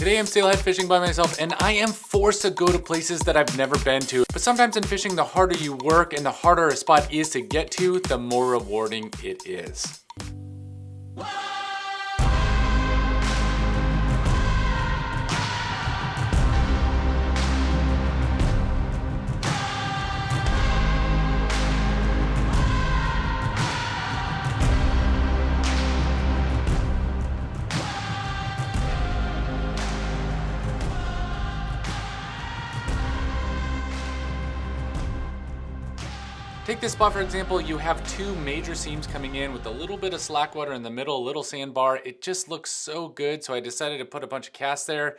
Today I'm steelhead fishing by myself and I am forced to go to places that I've never been to. But sometimes in fishing, the harder you work and the harder a spot is to get to, the more rewarding it is. Take this spot for example, you have two major seams coming in with a little bit of slack water in the middle, a little sandbar. It just looks so good, so I decided to put a bunch of casts there.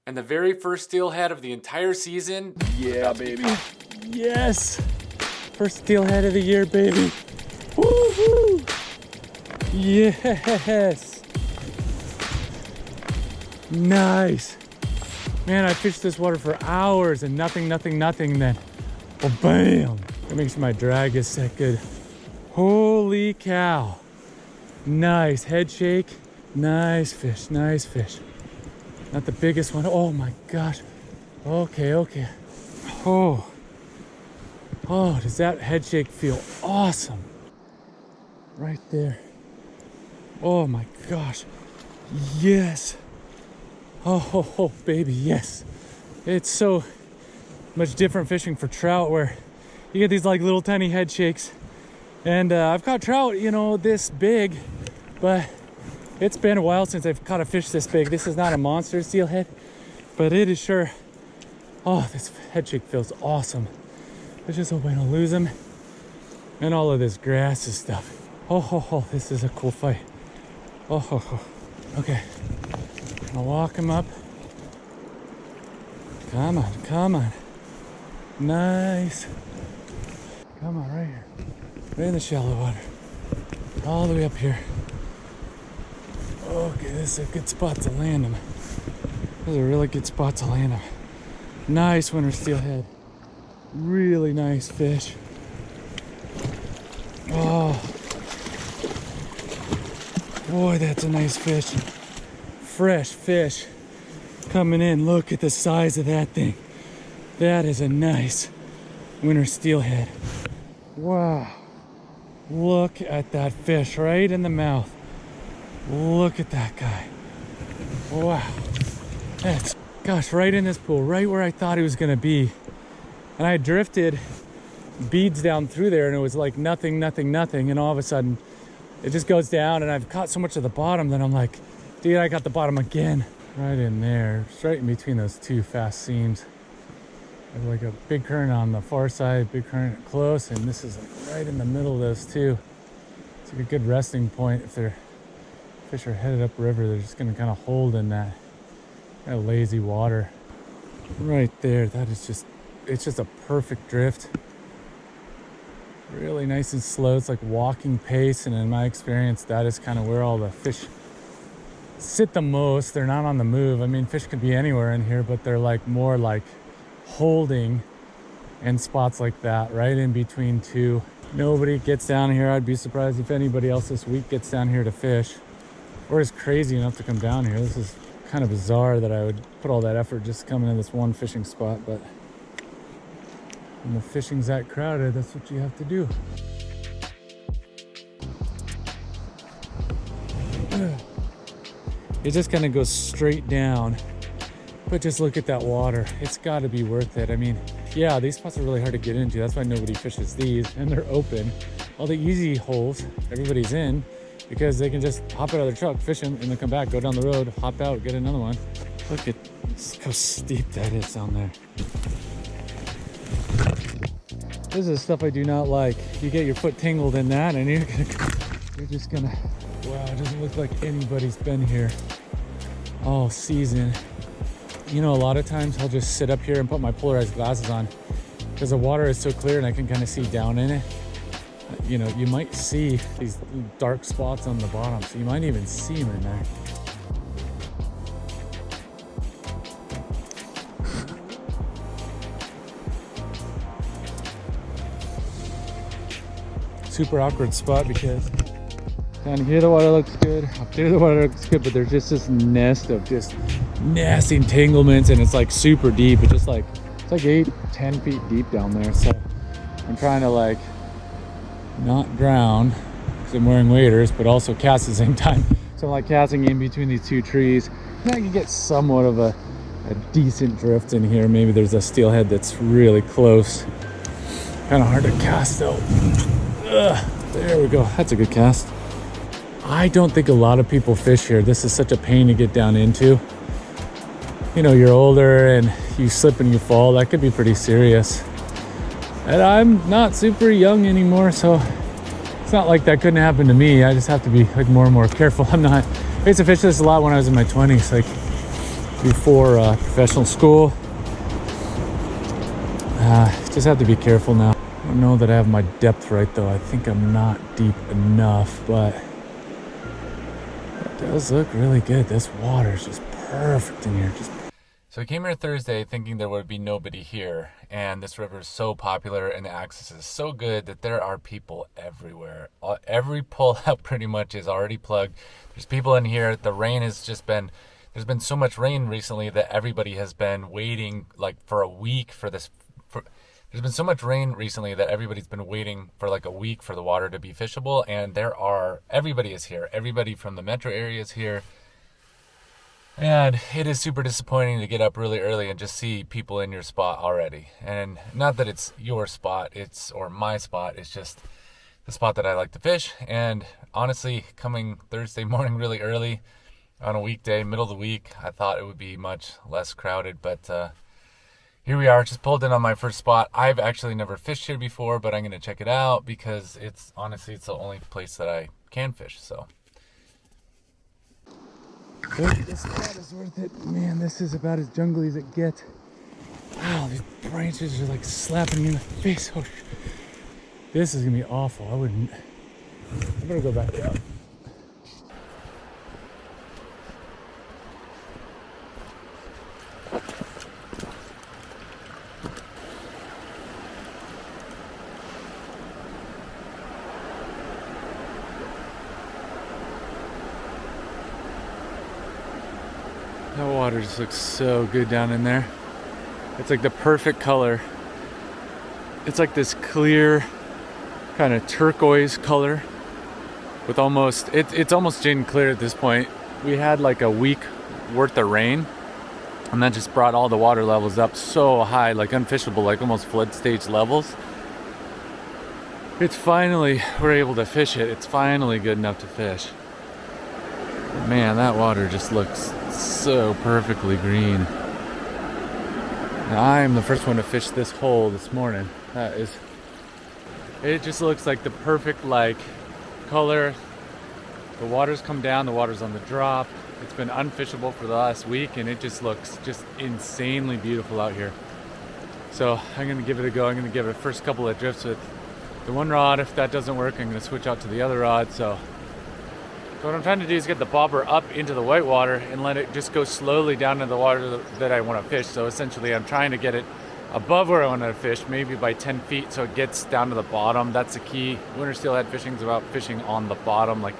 And the very first steelhead of the entire season. Yeah, baby. Yes! First steelhead of the year, baby. Woohoo! Yes! Nice! Man, I fished this water for hours and nothing, then, well, bam! That makes my drag is set good. Holy cow. Nice head shake. Nice fish, nice fish. Not the biggest one. Oh my gosh. Okay. Oh, does that head shake feel awesome? Right there. Oh my gosh. Yes. Oh, baby, yes. It's so much different fishing for trout where you get these like little tiny head shakes. And I've caught trout, you know, this big, but it's been a while since I've caught a fish this big. This is not a monster steelhead, but it is sure. Oh, this head shake feels awesome. I just hope I don't lose him. And all of this grass and stuff. Oh, this is a cool fight. Oh. Okay, I'll walk him up. Come on. Nice. Come on, right here. Right in the shallow water. All the way up here. Okay, this is a good spot to land him. This is a really good spot to land him. Nice winter steelhead. Really nice fish. Oh. Boy, that's a nice fish. Fresh fish coming in. Look at the size of that thing. That is a nice winter steelhead. Wow. Look at that fish right in the mouth. Look at that guy. Wow. That's, gosh, right in this pool, right where I thought he was gonna be. And I drifted beads down through there and it was like nothing. And all of a sudden it just goes down and I've caught so much of the bottom that I'm like, dude, I got the bottom again. Right in there, straight in between those two fast seams. There's like a big current on the far side, big current close, and this is like right in the middle of those two. It's like a good resting point. If they're fish are headed upriver, they're just gonna kind of hold in that kind of lazy water. Right there, that is just, it's just a perfect drift. Really nice and slow. It's like walking pace, and in my experience, that is kind of where all the fish sit the most. They're not on the move. I mean, fish could be anywhere in here, but they're like more like holding in spots like that, right in between two. Nobody gets down here. I'd be surprised if anybody else this week gets down here to fish or is crazy enough to come down here. This is kind of bizarre that I would put all that effort just coming to this one fishing spot, but when the fishing's that crowded, that's what you have to do. It just kind of goes straight down, but just look at that water. It's got to be worth it. I mean, yeah, these spots are really hard to get into. That's why nobody fishes these, and they're open. All the easy holes, everybody's in because they can just hop out of their truck, fish them, and then come back, go down the road, hop out, get another one. Look at how steep that is down there. This is stuff I do not like. You get your foot tingled in that, and you're just gonna, wow, it doesn't look like anybody's been here all season. You know, a lot of times I'll just sit up here and put my polarized glasses on because the water is so clear and I can kind of see down in it. You know, you might see these dark spots on the bottom, so you might even see them in there. Super awkward spot because down here the water looks good, up there the water looks good, but there's just this nest of just nasty entanglements, and it's like super deep. It's like 8-10 feet deep down there. So I'm trying to like not drown because I'm wearing waders, but also cast at the same time. So I'm like casting in between these two trees. And I can get somewhat of a decent drift in here. Maybe there's a steelhead that's really close. Kind of hard to cast though. Ugh, there we go. That's a good cast. I don't think a lot of people fish here. This is such a pain to get down into. You know, you're older and you slip and you fall. That could be pretty serious. And I'm not super young anymore, so it's not like that couldn't happen to me. I just have to be like more and more careful. I used to fish this a lot when I was in my 20s, like before professional school. Just have to be careful now. I don't know that I have my depth right though. I think I'm not deep enough, but it does look really good. This water is just perfect in here. So we came here Thursday thinking there would be nobody here, and this river is so popular and the access is so good that there are people everywhere. Every pull out pretty much is already plugged. There's people in here. The rain has just been, there's been so much rain recently that everybody has been waiting like for a week for this. There's been so much rain recently that everybody's been waiting for like a week for the water to be fishable, and everybody is here. Everybody from the metro area is here. And it is super disappointing to get up really early and just see people in your spot already. And not that it's your spot, or my spot, it's just the spot that I like to fish. And honestly, coming Thursday morning really early on a weekday, middle of the week, I thought it would be much less crowded. But here we are, just pulled in on my first spot. I've actually never fished here before, but I'm going to check it out because it's the only place that I can fish, so. This spot is worth it. Man, this is about as jungly as it gets. Wow, these branches are like slapping me in the face. Oh, this is gonna be awful. I'm gonna go back out. That water just looks so good down in there. It's like the perfect color. It's like this clear kind of turquoise color with it's almost gin clear at this point. We had like a week worth of rain, and that just brought all the water levels up so high, like unfishable, like almost flood stage levels. We're able to fish it. It's finally good enough to fish. Man, that water just looks so perfectly green. Now, I'm the first one to fish this hole this morning. It just looks like the perfect like color. The water's come down, the water's on the drop. It's been unfishable for the last week, and it just looks just insanely beautiful out here. So I'm gonna give it a go. I'm gonna give it a first couple of drifts with the one rod. If that doesn't work, I'm gonna switch out to the other rod. So what I'm trying to do is get the bobber up into the white water and let it just go slowly down into the water that I want to fish. So essentially I'm trying to get it above where I want to fish, maybe by 10 feet, so it gets down to the bottom. That's the key. Winter steelhead fishing is about fishing on the bottom. Like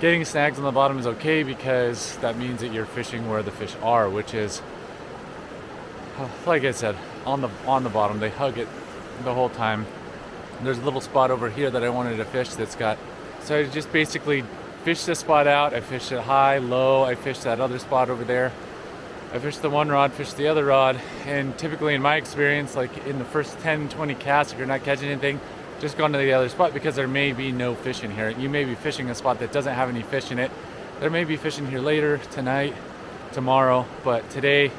getting snags on the bottom is okay because that means that you're fishing where the fish are, which is, like I said, on the bottom. They hug it the whole time. There's a little spot over here that I wanted to fish that's got, so I just basically fished this spot out. I fished it high, low. I fished that other spot over there. I fished the one rod, fished the other rod. And typically in my experience, like in the first 10, 20 casts, if you're not catching anything, just go to the other spot because there may be no fish in here. You may be fishing a spot that doesn't have any fish in it. There may be fish in here later, tonight, tomorrow. But today,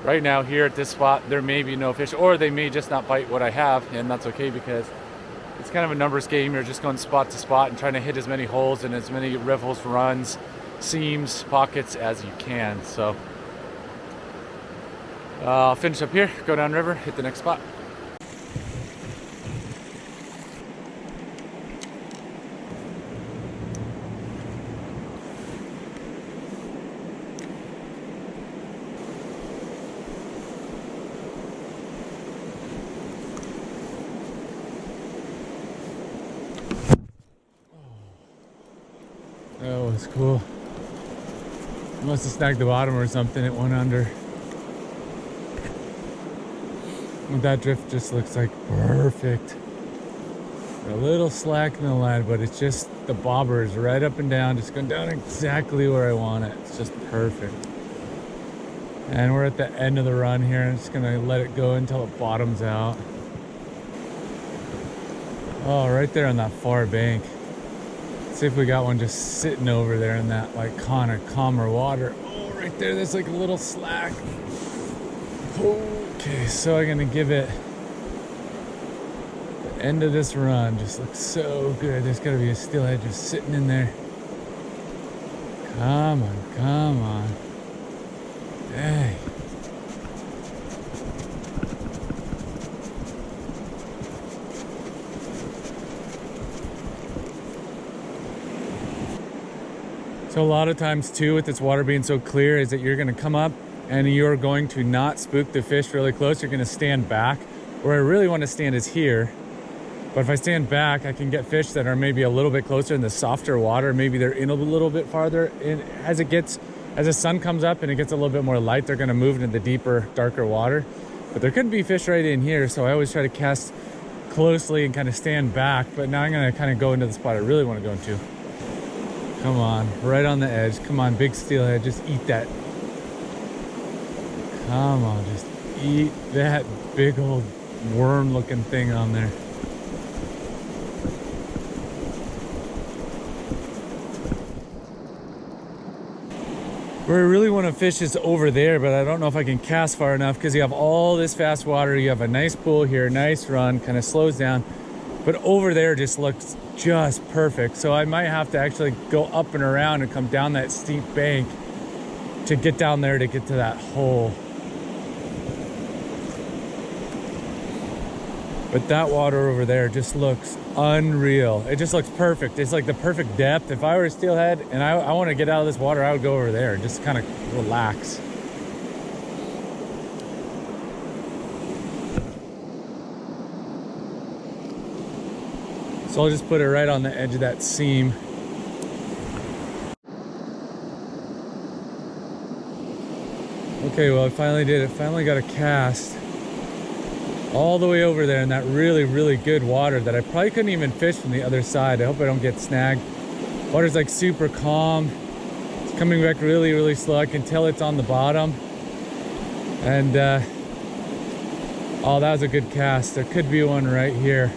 right now, here at this spot, there may be no fish, or they may just not bite what I have. And that's okay because it's kind of a numbers game. You're just going spot to spot and trying to hit as many holes and as many riffles, runs, seams, pockets as you can. So I'll finish up here, go down river, hit the next spot. That was cool. Must have snagged the bottom or something. It went under. That drift just looks like perfect. A little slack in the line, but it's just the bobber is right up and down, just going down exactly where I want it. It's just perfect. And we're at the end of the run here. I'm just gonna let it go until it bottoms out. Oh, right there on that far bank. Let's see if we got one just sitting over there in that like kind of calmer water. Oh, right there, there's like a little slack. Okay, so I'm gonna give it the end of this run. Just looks so good. There's gotta be a steelhead just sitting in there. Come on, come on. Dang. So a lot of times too, with this water being so clear, is that you're gonna come up and you're going to not spook the fish really close. You're gonna stand back. Where I really wanna stand is here. But if I stand back, I can get fish that are maybe a little bit closer in the softer water. Maybe they're in a little bit farther. And as the sun comes up and it gets a little bit more light, they're gonna move into the deeper, darker water. But there could be fish right in here, so I always try to cast closely and kind of stand back. But now I'm gonna kind of go into the spot I really wanna go into. Come on, right on the edge. Come on, big steelhead, just eat that. Come on, just eat that big old worm looking thing on there. Where I really want to fish is over there, but I don't know if I can cast far enough because you have all this fast water. You have a nice pool here, nice run, kind of slows down. But over there just looks just perfect. So I might have to actually go up and around and come down that steep bank to get down there to get to that hole. But that water over there just looks unreal. It just looks perfect. It's like the perfect depth. If I were a steelhead and I want to get out of this water, I would go over there and just kind of relax. So I'll just put it right on the edge of that seam. Okay, well I finally did it. Finally got a cast all the way over there in that really, really good water that I probably couldn't even fish from the other side. I hope I don't get snagged. Water's like super calm. It's coming back really, really slow. I can tell it's on the bottom. And oh, that was a good cast. There could be one right here.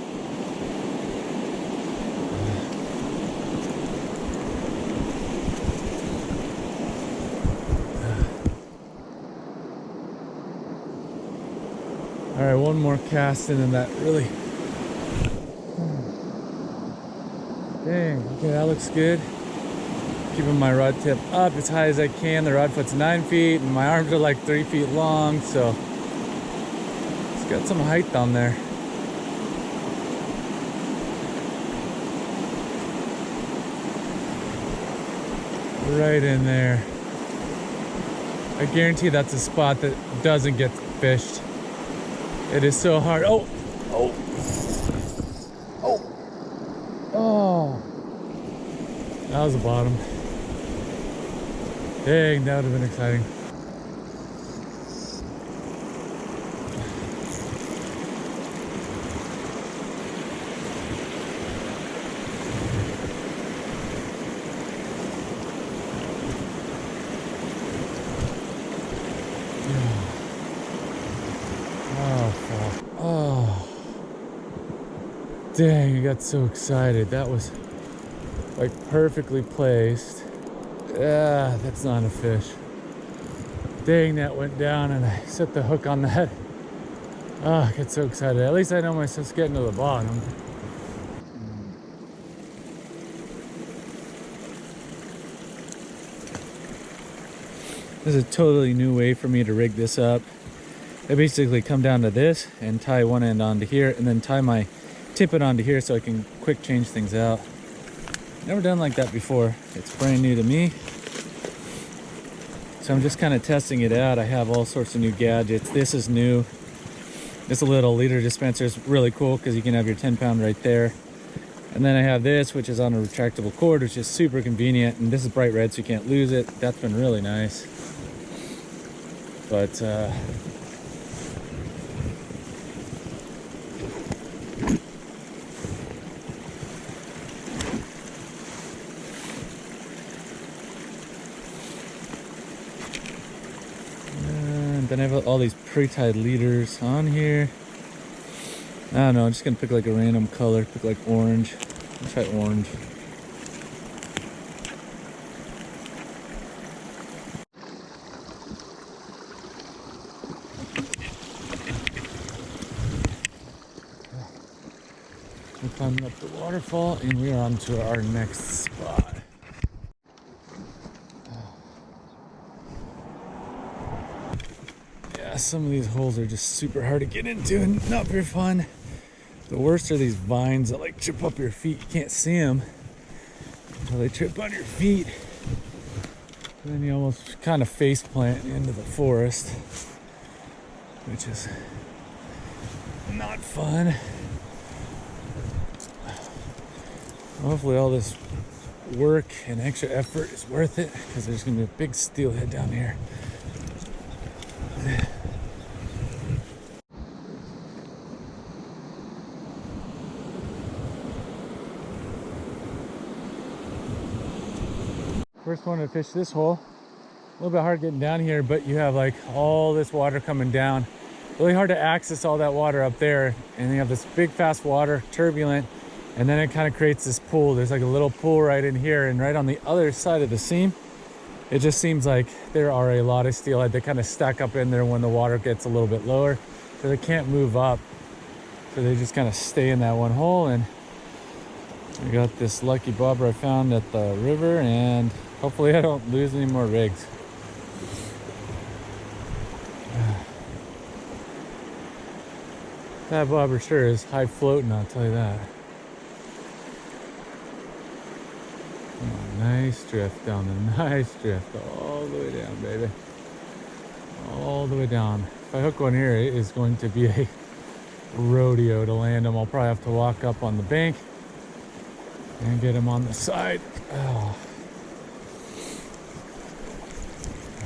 All right, one more cast and then that really. Dang, okay, that looks good. Keeping my rod tip up as high as I can. The rod foot's 9 feet and my arms are like 3 feet long, so it's got some height on there. Right in there. I guarantee that's a spot that doesn't get fished. It is so hard. Oh, oh, oh, oh. That was the bottom. Dang, that would have been exciting. Oh, dang, I got so excited. That was like perfectly placed. Ah, that's not a fish. Dang, that went down and I set the hook on that. Oh, I get so excited. At least I know my stuff's getting to the bottom. This is a totally new way for me to rig this up. I basically come down to this and tie one end onto here and then tie my tippet onto here so I can quick change things out. Never done like that before. It's brand new to me. So I'm just kind of testing it out. I have all sorts of new gadgets. This is new. This little liter dispenser is really cool because you can have your 10 pound right there. And then I have this, which is on a retractable cord, which is super convenient. And this is bright red, so you can't lose it. That's been really nice. But and then I have all these pre-tied leaders on here. I don't know, I'm just gonna pick like a random color, pick like orange. I'll try orange. We're climbing up the waterfall and we are on to our next spot. Yeah, some of these holes are just super hard to get into and not very fun. The worst are these vines that like trip up your feet. You can't see them until they trip on your feet. And then you almost kind of face plant into the forest, which is not fun. Hopefully all this work and extra effort is worth it, because there's gonna be a big steelhead down here. First one to fish this hole. A little bit hard getting down here, but you have like all this water coming down. Really hard to access all that water up there. And you have this big fast water, turbulent, and then it kind of creates this pool. There's like a little pool right in here, and right on the other side of the seam, it just seems like there are a lot of steelhead that kind of stack up in there when the water gets a little bit lower. So they can't move up. So they just kind of stay in that one hole. And we got this lucky bobber I found at the river, and hopefully I don't lose any more rigs. That bobber sure is high floating, I'll tell you that. Oh, nice drift down there, nice drift. All the way down, baby. All the way down. If I hook one here, it is going to be a rodeo to land them. I'll probably have to walk up on the bank and get him on the side. Oh.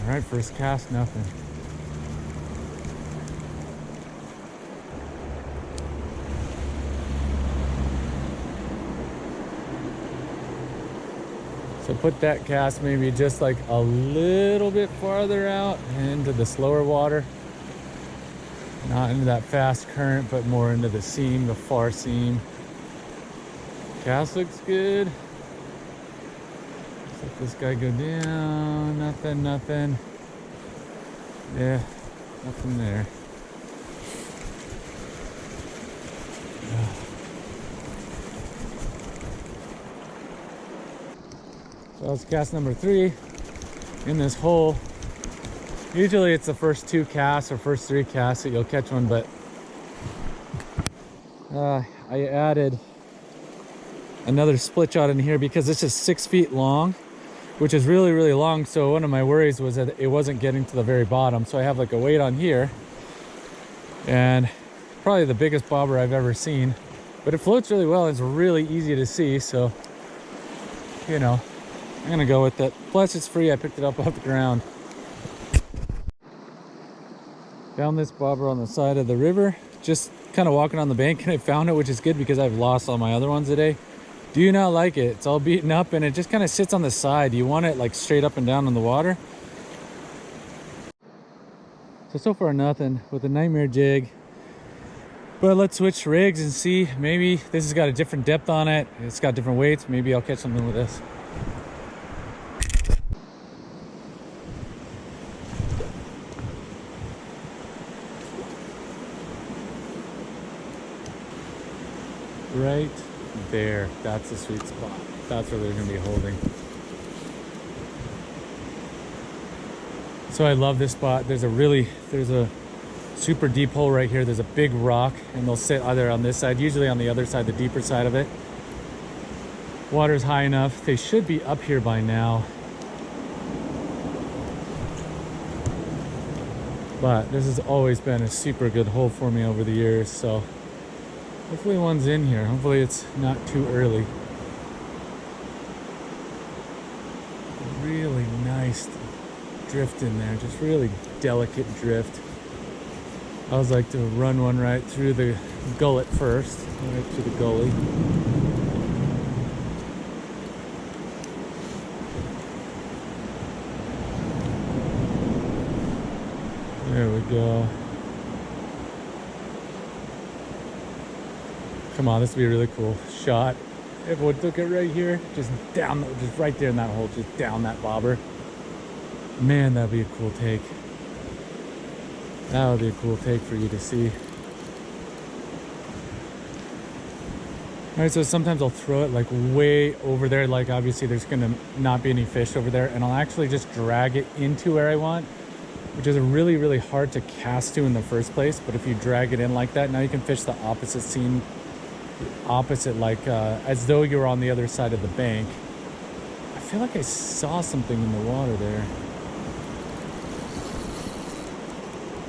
All right, first cast, nothing. So put that cast maybe just like a little bit farther out into the slower water. Not into that fast current, but more into the seam, the far seam. Cast looks good. Let's let this guy go down. Nothing, nothing. Yeah, nothing there. So that's cast number 3 in this hole. Usually it's the first 2 casts or first 3 casts that you'll catch one, but I added another split shot in here because this is 6 feet long, which is really, really long. So one of my worries was that it wasn't getting to the very bottom. So I have like a weight on here, and probably the biggest bobber I've ever seen, but it floats really well. It's really easy to see. So, you know, I'm gonna go with it. Plus it's free. I picked it up off the ground. Found this bobber on the side of the river, just kind of walking on the bank, and I found it, which is good because I've lost all my other ones today. Do not like it. It's all beaten up and it just kind of sits on the side. You want it like straight up and down in the water. So far nothing with a nightmare jig. But let's switch rigs and see. Maybe this has got a different depth on it. It's got different weights. Maybe I'll catch something with this. Right there, that's the sweet spot. That's where they're gonna be holding. So I love this spot. There's a super deep hole right here. There's a big rock, and they'll sit either on this side, usually on the other side, the deeper side of it. Water's high enough. They should be up here by now. But this has always been a super good hole for me over the years, so Hopefully one's in here. Hopefully it's not too early. Really nice drift in there, just really delicate drift. I always like to run one right through the gullet first, right through the gully. There we go. Come on, this would be a really cool shot. Everyone took it right here, just down, just right there in that hole, just down that bobber. Man, that'd be a cool take. That would be a cool take for you to see. All right, so sometimes I'll throw it like way over there, like obviously there's gonna not be any fish over there, and I'll actually just drag it into where I want, which is really, really hard to cast to in the first place. But if you drag it in like that, now you can fish the opposite seam, opposite, like as though you were on the other side of the bank. I feel like I saw something in the water there.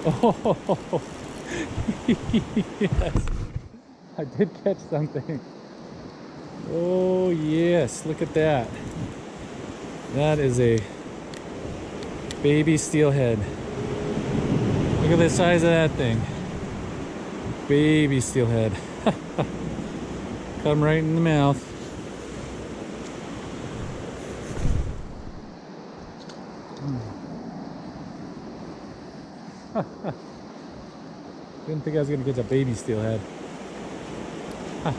Oh, yes, I did catch something. Oh yes, look at that. That is a baby steelhead. Look at the size of that thing. Baby steelhead. Come right in the mouth. Didn't think I was gonna get a baby steelhead. All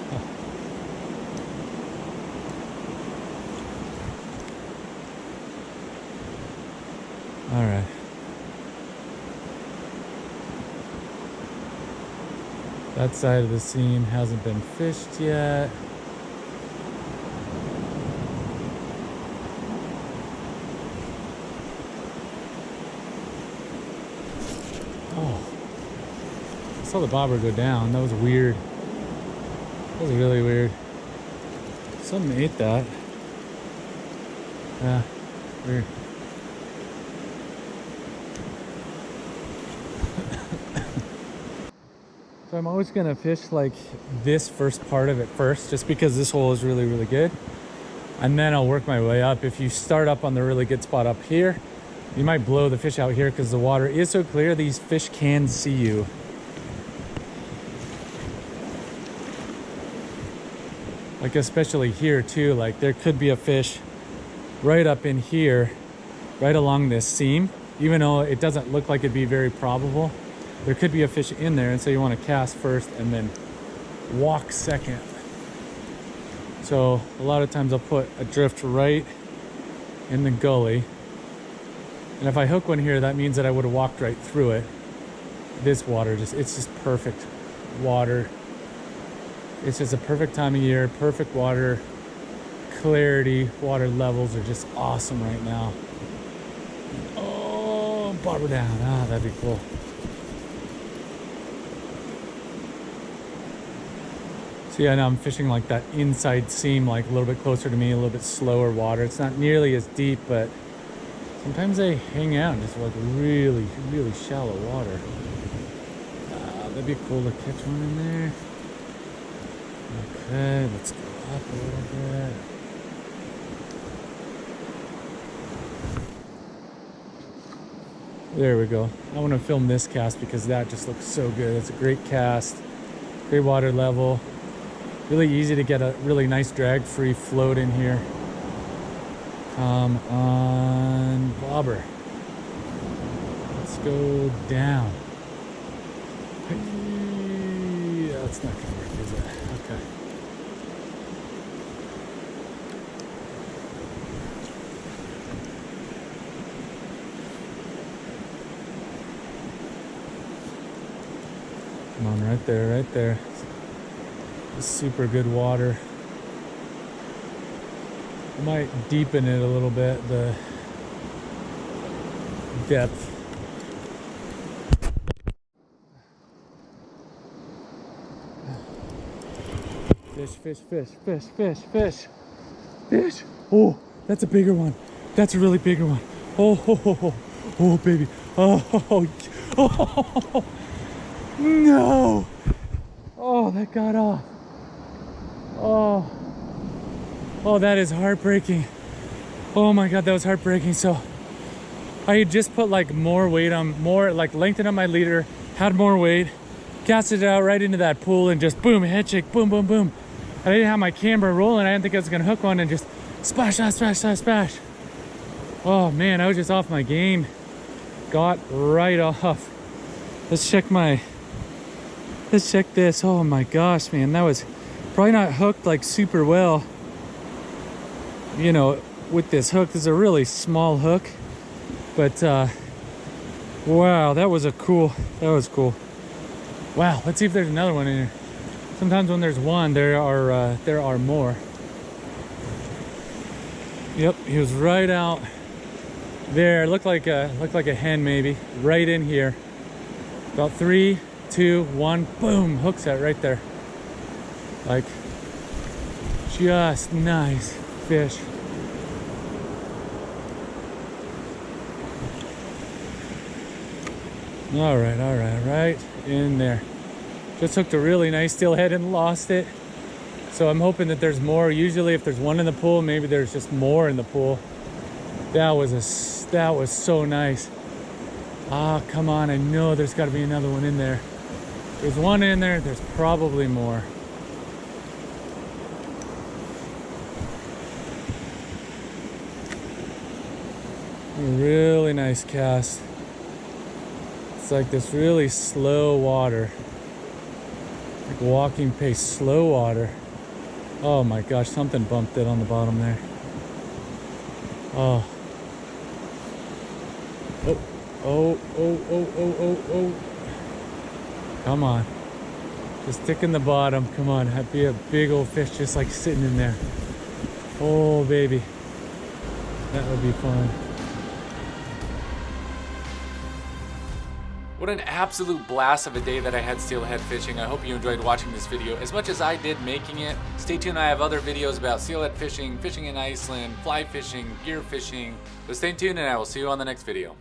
right. That side of the seam hasn't been fished yet. Oh, I saw the bobber go down. That was weird. That was really weird. Something ate that. Yeah, weird. So I'm always gonna fish like this first part of it first, just because this hole is really, really good. And then I'll work my way up. If you start up on the really good spot up here, you might blow the fish out here because the water is so clear, these fish can see you. Like especially here too, like there could be a fish right up in here, right along this seam. Even though it doesn't look like it'd be very probable, there could be a fish in there, and so you want to cast first and then walk second. So a lot of times I'll put a drift right in the gully, and if I hook one here, that means that I would have walked right through it. This water it's just perfect water. It's just a perfect time of year, perfect water clarity. Water levels are just awesome right now. Oh, bobber down. Ah, that'd be cool. So yeah, now I'm fishing like that inside seam, like a little bit closer to me, a little bit slower water. It's not nearly as deep, but sometimes they hang out in just like really, really shallow water. That'd be cool to catch one in there. Okay, let's go up a little bit. There we go. I want to film this cast because that just looks so good. It's a great cast, great water level. Really easy to get a really nice drag-free float in here. Come on, bobber. Let's go down. Yeah, that's not gonna work, is it? Okay. Come on, right there, right there. Super good water. I might deepen it a little bit, the depth. Fish, fish, fish, fish, fish, fish, fish. Oh, that's a bigger one. That's a really bigger one. Oh, oh, oh, oh, oh baby. Oh, oh, oh, oh, no. Oh, that got off. Oh. Oh, that is heartbreaking. Oh my God, that was heartbreaking. So I had just put like more weight on, lengthened up my leader, had more weight, casted it out right into that pool and just boom, head shake, boom, boom, boom. I didn't have my camera rolling. I didn't think I was gonna hook one and just splash, splash, splash, splash, splash. Oh man, I was just off my game. Got right off. Let's check this. Oh my gosh, man, that was probably not hooked like super well. You know, with this hook, this is a really small hook, but wow, that was cool. Wow, let's see if there's another one in here. Sometimes when there's one, there are more. Yep, he was right out there. Looked like a hen maybe. Right in here. About 3, 2, 1, boom! Hook set right there. Like, just nice fish. All right, right in there. Just hooked a really nice steelhead and lost it. So I'm hoping that there's more. Usually if there's one in the pool, maybe there's just more in the pool. That was so nice. Ah, come on, I know there's gotta be another one in there. There's one in there, there's probably more. Really nice cast. It's like this really slow water. Like walking pace, slow water. Oh my gosh, something bumped it on the bottom there. Oh. Oh. Come on. Just stick in the bottom. Come on. That'd be a big old fish just like sitting in there. Oh, baby. That would be fun. What an absolute blast of a day that I had steelhead fishing. I hope you enjoyed watching this video as much as I did making it. Stay tuned, I have other videos about steelhead fishing, fishing in Iceland, fly fishing, gear fishing. But stay tuned and I will see you on the next video.